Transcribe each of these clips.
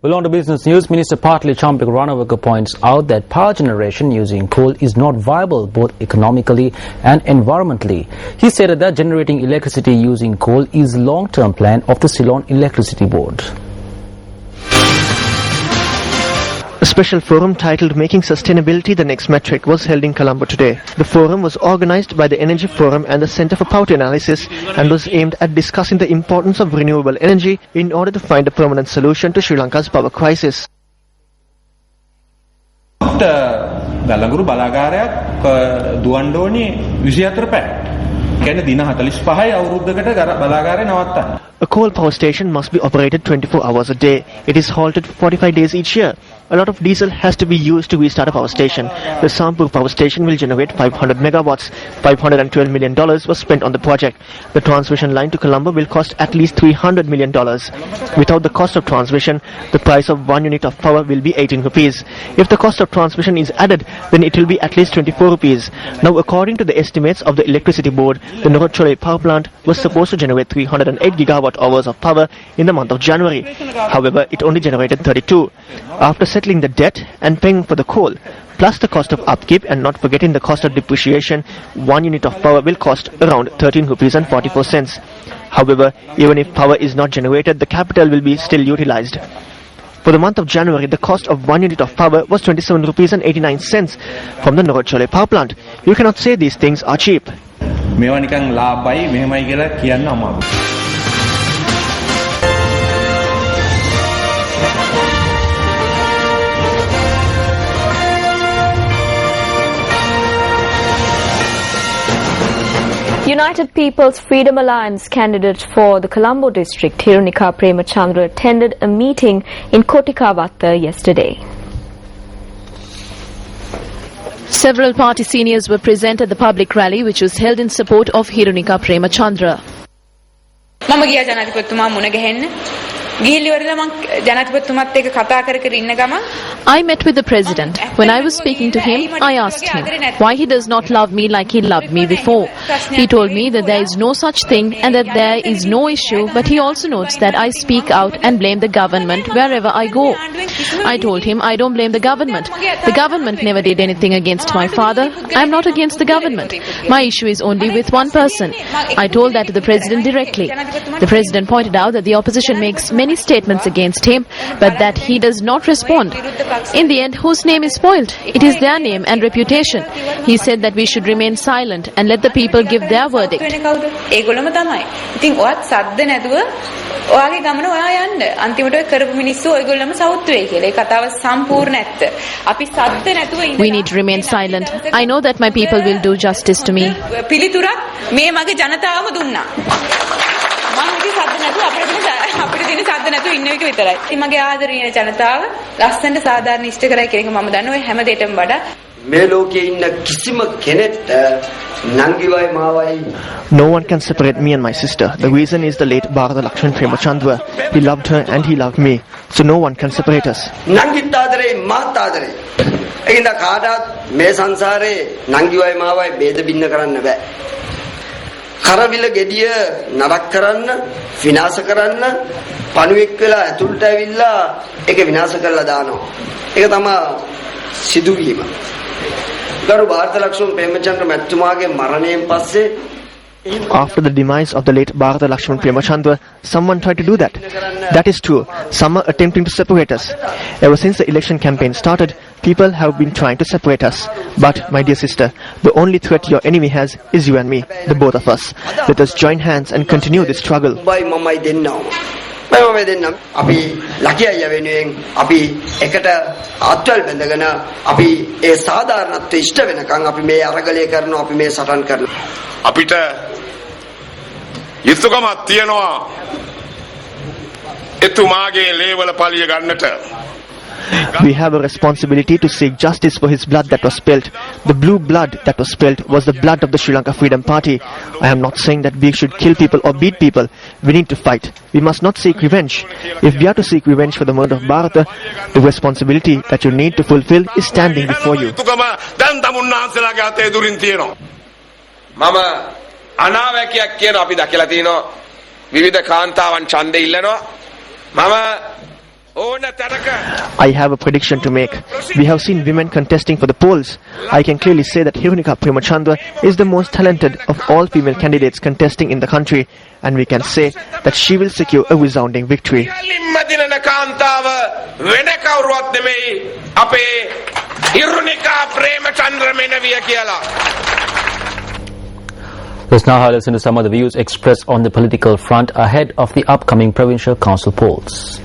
Well, on to business news, Minister Partli Champik Ranawaka points out that power generation using coal is not viable both economically and environmentally. He said that generating electricity using coal is a long-term plan of the Ceylon Electricity Board. A special forum titled Making Sustainability the Next Metric was held in Colombo today. The forum was organized by the Energy Forum and the Center for Power Analysis and was aimed at discussing the importance of renewable energy in order to find a permanent solution to Sri Lanka's power crisis. දලඟුරු බලාගාරයක් දුවන්න ඕනේ 24 පැය. කියන්නේ දින 45යි අවුරුද්දකට බලාගාරය නවත්තන්න. A coal power station must be operated 24 hours a day. It is halted 45 days each year. A lot of diesel has to be used to restart a power station. The Sampur power station will generate 500 megawatts. $512 million was spent on the project. The transmission line to Colombo will cost at least $300 million. Without the cost of transmission, the price of 1 unit of power will be 18 rupees. If the cost of transmission is added, then it will be at least 24 rupees. Now, according to the estimates of the Electricity Board, the Norotchole power plant was supposed to generate 308 gigawatt hours of power in the month of January. However, it only generated 32. After settling the debt and paying for the coal, plus the cost of upkeep and not forgetting the cost of depreciation, 1 unit of power will cost around 13 rupees and 44 cents. However, even if power is not generated, the capital will be still utilized. For the month of January, the cost of 1 unit of power was 27 rupees and 89 cents from the Norotchole power plant. You cannot say these things are cheap. මේවා නිකන් ලාභයි මෙහෙමයි කියලා කියන්න අමාරුයි. United People's Freedom Alliance candidate for the Colombo district, Hirunika Premachandra, attended a meeting in Kotikavatta yesterday. Several party seniors were present at the public rally which was held in support of Hirunika Premachandra. මම ගියා ජනාධිපතිතුමා මුණ ගැහෙන්න. ගිහිල්ල ඉවරලා මම ජනාධිපතිතුමත් එක්ක කතා කර කර ඉන්න ගමන් I met with the president. When I was speaking to him, I asked him why he does not love me like he loved me before. He told me that there is no such thing and that there is no issue, but he also notes that I speak out and blame the government wherever I go. I told him I don't blame the government. The government never did anything against my father. I am not against the government. My issue is only with one person. I told that to the president directly. The president pointed out that the opposition makes many statements against him, but that he does not respond. In the end, whose name is spoiled? It is their name and reputation. He said that we should remain silent and let the people give their verdict. ඒගොල්ලොම තමයි. ඉතින් ඔයත් සද්ද නැතුව ඔයාගේ ගමන ඔයා යන්න. අන්තිමට ඔය කරපු මිනිස්සු ඔයගොල්ලොම සවුත් වෙයි කියලා. ඒ කතාව සම්පූර්ණ ඇත්ත. අපි සද්ද නැතුව ඉන්න. We need to remain silent. I know that my people will do justice to me. පිළිතුරක් මේ මගේ ජනතාවම දුන්නා. මම හිතේ සද්ද නැතුව අපිට දින සද්ද නැතුව ඉන්න එක විතරයි. ඉතින් මගේ ආදරණීය ජනතාව ලස්සනට සාධාරණ ඉෂ්ට කරයි කියන එක මම දන්නවා. ඔය හැම දෙයකටම වඩා මේ ලෝකයේ ඉන්න කිසිම කෙනෙක්ට නංගිවයි මාවයි. No one can separate me and my sister. The reason is the late Bharata Lakshman Premachandra. He loved her and he loved me. So no one can separate us. නංගිත් ආදරේ මාත් ආදරේ. ඒකින්ද කාටවත් මේ සංසාරේ නංගිවයි මාවයි ભેද බින්න කරන්න බෑ. කරවිල ගෙඩිය නරක් කරන්න, විනාශ කරන්න, පණුවෙක් වෙලා ඇතුළට ඇවිල්ලා ඒක විනාශ කරලා දානවා. ඒක තමයි සිදුවීම. ගරු ಭಾರತ ලක්ෂ්මන් ප්‍රේමචන්ද්‍ර මැතිතුමාගේ මරණයෙන් පස්සේ After the demise of the late Bharata Lakshman Premachandra, someone tried to do that. That is true. Some are attempting to separate us. Ever since the election campaign started, people have been trying to separate us. But, my dear sister, the only threat your enemy has is you and me, the both of us. Let us join hands and continue this struggle. මම දෙන්නම් අපි ලකියය වෙනුවෙන් අපි එකට අත්වල බඳගෙන අපි ඒ සාධාරණත්වය ඉෂ්ට වෙනකන් අපි මේ අරගලය කරනවා අපි මේ සටන් කරනවා අපිට යුතුයකමක් තියෙනවා එතුමාගේ ලේවල පලිය ගන්නට. We have a responsibility to seek justice for his blood that was spilled. The blue blood that was spilled was the blood of the Sri Lanka Freedom Party. I am not saying that we should kill people or beat people. We need to fight. We must not seek revenge. If we are to seek revenge for the murder of Bharata, the responsibility that you need to fulfill is standing before you. මම අනාවැකියක් කියන අපි දැකලා තිනවා විවිධ කාන්තාවන් ඡන්දෙ ඉල්ලනවා මම ඕන තැනක I have a prediction to make. We have seen women contesting for the polls. I can clearly say that Hirunika Premachandra is the most talented of all female candidates contesting in the country, and we can say that she will secure a resounding victory. කලින්ම දිනන කාන්තාව වෙන කවුරුවත් නෙමෙයි අපේ ඉරුනිකා ප්‍රේමචන්ද්‍ර මෙනවිය කියලා. Let's now listen to some of the views expressed on the political front ahead of the upcoming provincial council polls.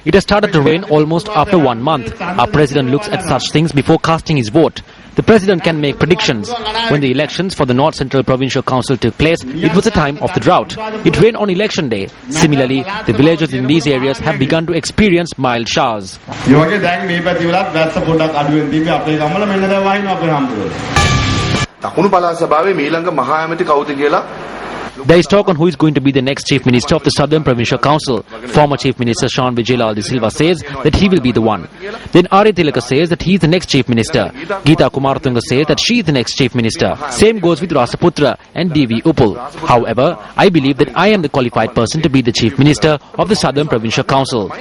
It has started to rain almost after 1 month. Our president looks at such things before casting his vote. The president can make predictions. When the elections for the North Central Provincial Council took place, it was a time of the drought. It rained on election day. Similarly, the villagers in these areas have begun to experience mild showers. There is talk on who is going to be the next Chief Minister of the Southern Provincial Council. Former Chief Minister Sean Vijayalal De Silva says that he will be the one. Then Ari Tilaka says that he is the next Chief Minister. Geeta Kumaratunga says that she is the next Chief Minister. Same goes with Rasaputra and D.V. Uppal. However, I believe that I am the qualified person to be the Chief Minister of the Southern Provincial Council.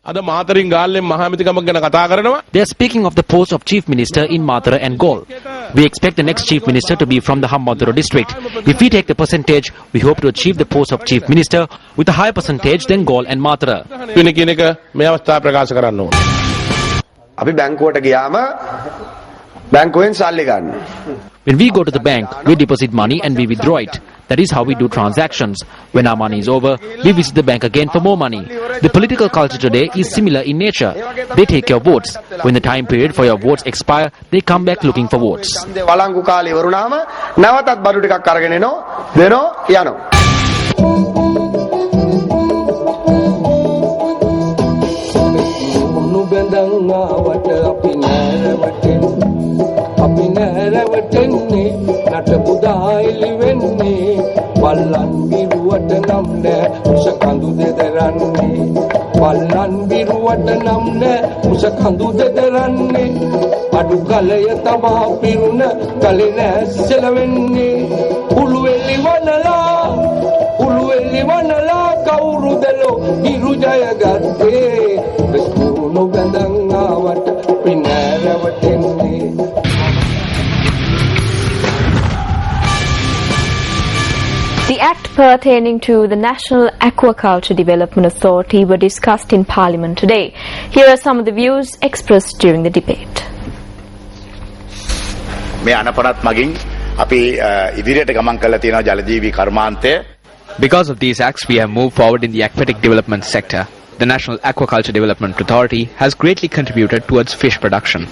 අද මාතරින් ගාල්ලෙන් මහමැතිකමක් ගැන කතා කරනවා. They are speaking of the post of Chief Minister in Matara and Gaul. We expect the next Chief Minister to be from the Hambantota district. If we take the percentage, we hope to achieve the post of Chief Minister with a higher percentage than Gaul and Matara. වෙන කියන එක මේ අවස්ථාව ප්‍රකාශ කරන්න ඕන. අපි බැංකුවට ගියාම බැංකුවෙන් සල්ලි ගන්න. When we go to the bank, we deposit money and we withdraw it. That is how we do transactions. When our money is over, we visit the bank again for more money. The political culture today is similar in nature. They take your votes. When the time period for your votes expire, they come back looking for votes. වළංගු කාලේ වරුණාම නැවතත් බඩු ටිකක් අරගෙන එනවා දෙනවා යනවා. අපි නැරවටන්නේ නට බුදායිලි වෙන්නේ වල්ලන් බිරුවට නම් නෑ මුස කඳු දෙදරන්නේ වල්ලන් බිරුවට නම් නෑ මුස කඳු දෙදරන්නේ අඩු කලය තමා පිරුණ කලේ නැස්සල වෙන්නේ උළුවෙලි වනලා කවුරුදලෝ ඉරු ජය ගත්තේ බස්කුණු බඳන් ආවට අපි නැරවටන්නේ. The Act pertaining to the National Aquaculture Development Authority were discussed in Parliament today. Here are some of the views expressed during the debate. මේ අනපනත් මගින් අපි ඉදිරියට ගමන් කරලා තියෙනවා ජලජීවී කර්මාන්තය. Because of these acts, we have moved forward in the aquatic development sector. The National Aquaculture Development Authority has greatly contributed towards fish production.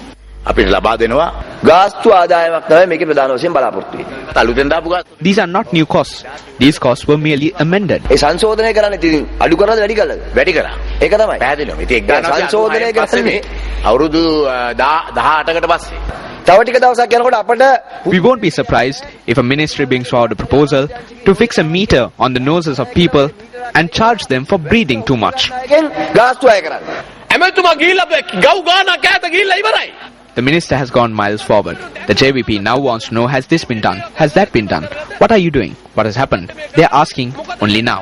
අපිට ලබා දෙනවා ගාස්තු ආදායමක් තමයි මේකේ ප්‍රධාන වශයෙන් බලාපොරොත්තු වෙන්නේ. තලුතෙන් දාපු ගාස්තු. These are not new costs. These costs were merely amended. ඒ සංශෝධනය කරන්නේ ඉතින් අඩු කරනවද වැඩි කළාද? වැඩි කරා. ඒක තමයි. පැහැදිලිවම. ඉතින් සංශෝධනය කරන්නේ අවුරුදු 18කට පස්සේ. තව ටික දවසක් යනකොට අපිට We won't be surprised if a ministry brings forward a proposal to fix a meter on the noses of people and charge them for breathing too much. ගාස්තු අය කරන්නේ. ඇමතුමා ගිහිල්ලා ගව් ගානක් ඈත ගිහිල්ලා ඉවරයි. The minister has gone miles forward. The JVP now wants to know, has this been done? Has that been done? What are you doing? What has happened? They are asking only now.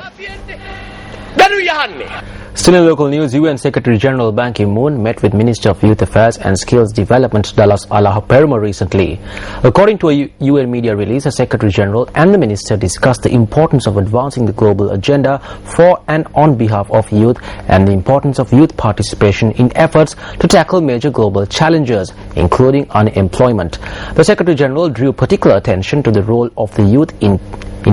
Still in local news, UN Secretary General Ban Ki-moon met with Minister of Youth Affairs and Skills Development Dallas Allah Perumal recently. According to a UN media release, the Secretary General and the Minister discussed the importance of advancing the global agenda for and on behalf of youth and the importance of youth participation in efforts to tackle major global challenges, including unemployment. The Secretary General drew particular attention to the role of the youth in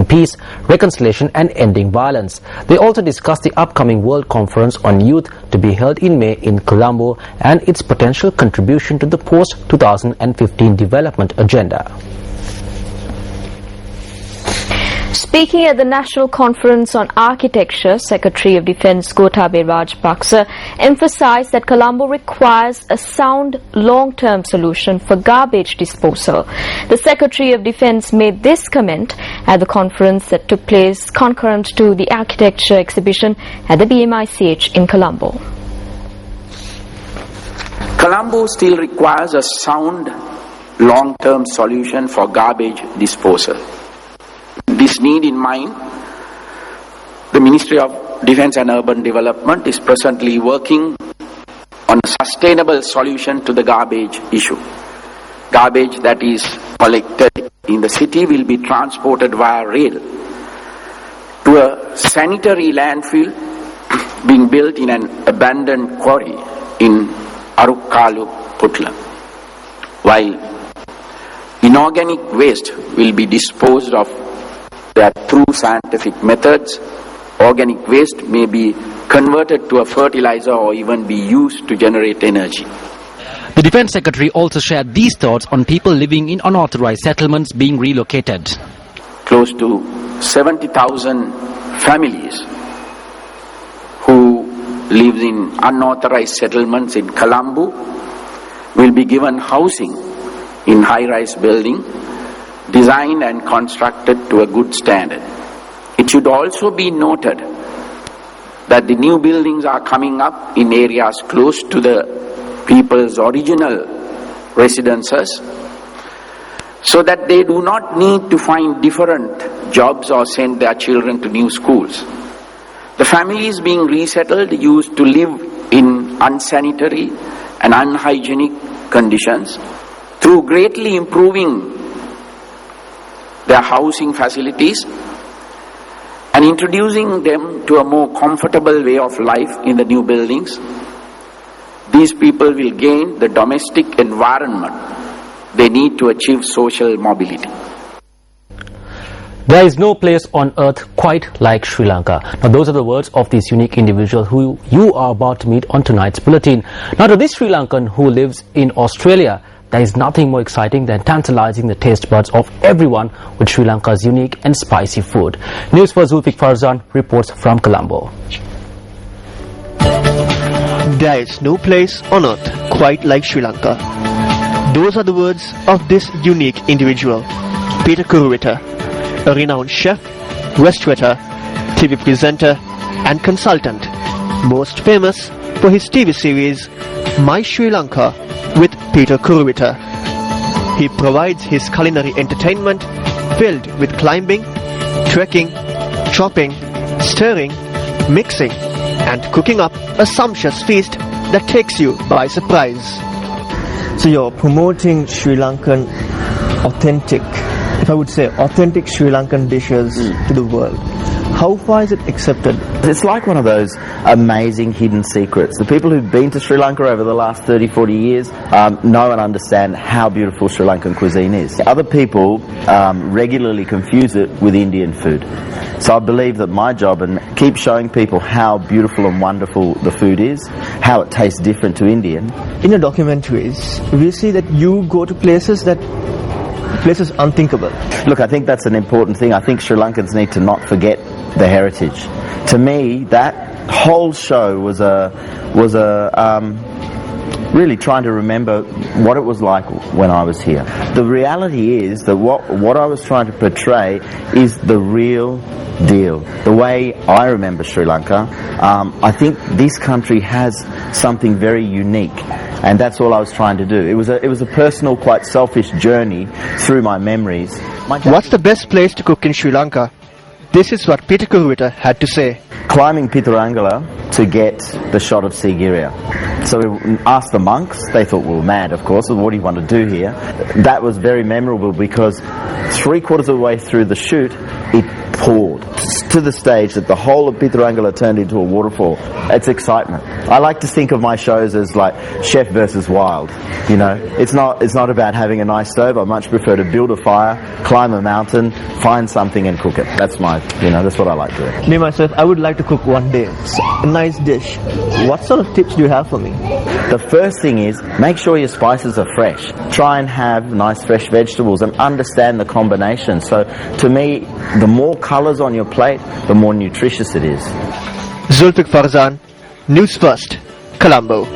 peace, reconciliation and ending violence. They also discussed the upcoming World Conference on Youth to be held in May in Colombo and its potential contribution to the post-2015 development agenda. Speaking at the National Conference on Architecture, Secretary of Defence Gotabaya Rajapaksa emphasised that Colombo requires a sound long-term solution for garbage disposal. The Secretary of Defence made this comment at the conference that took place concurrent to the architecture exhibition at the BMICH in Colombo. Colombo still requires a sound, long-term solution for garbage disposal. This need in mind, the Ministry of Defence and Urban Development is presently working on a sustainable solution to the garbage issue. Garbage that is collected in the city will be transported via rail to a sanitary landfill being built in an abandoned quarry in Arukkalu, Putla. While inorganic waste will be disposed of through scientific methods, organic waste may be converted to a fertilizer or even be used to generate energy. The Defence Secretary also shared these thoughts on people living in unauthorized settlements being relocated. Close to 70,000 families who live in unauthorized settlements in Colombo will be given housing in high-rise building designed and constructed to a good standard. It should also be noted that the new buildings are coming up in areas close to the people's original residences, so that they do not need to find different jobs or send their children to new schools. The families being resettled used to live in unsanitary and unhygienic conditions. Through greatly improving their housing facilities and introducing them to a more comfortable way of life in the new buildings, these people will gain the domestic environment they need to achieve social mobility. There is no place on earth quite like Sri Lanka. Now, those are the words of this unique individual who you are about to meet on tonight's bulletin. Now, to this Sri Lankan who lives in Australia, there is nothing more exciting than tantalizing the taste buds of everyone with Sri Lanka's unique and spicy food. Newsfirst Zulfiq Farzan reports from Colombo. There is no place on earth quite like Sri Lanka. Those are the words of this unique individual, Peter Kuruvita, a renowned chef, restaurateur, TV presenter and consultant, most famous for his TV series My Sri Lanka with Peter Kuruvita. He provides his culinary entertainment filled with climbing, trekking, chopping, stirring, mixing and cooking up a sumptuous feast that takes you by surprise. So you're promoting Sri Lankan authentic, if I would say authentic Sri Lankan dishes to the world. How far is it accepted? It's like one of those amazing hidden secrets. The people who've been to Sri Lanka over the last 30, 40 years know and understand how beautiful Sri Lankan cuisine is. Other people regularly confuse it with Indian food. So I believe that my job and keep showing people how beautiful and wonderful the food is, how it tastes different to Indian. In your documentaries, we see that you go to places unthinkable. Look, I think that's an important thing. I think Sri Lankans need to not forget the heritage. To me, that whole show was really trying to remember what it was like when I was here. The reality is that what I was trying to portray is the real deal. The way I remember Sri Lanka, I think this country has something very unique. And that's all I was trying to do. It was a personal, quite selfish journey through my memories. What's the best place to cook in Sri Lanka? This is what Peter Kuruvita had to say. Climbing Pitarangala to get the shot of Sigiriya. So we asked the monks. They thought we were mad, of course. What do you want to do here? That was very memorable because 3/4 of the way through the shoot, it poured to the stage that the whole of Pitarangala turned into a waterfall. It's excitement. I like to think of my shows as like chef versus wild. You know, it's not about having a nice stove. I much prefer to build a fire, climb a mountain, find something and cook it. That's what I like doing. Me myself, I would like to cook one day. A nice dish. What sort of tips do you have for me? The first thing is make sure your spices are fresh. Try and have nice fresh vegetables and understand the combination. So to me, the more colours on your plate, the more nutritious it is. Zulfiq Farzan, Newsfirst, Colombo.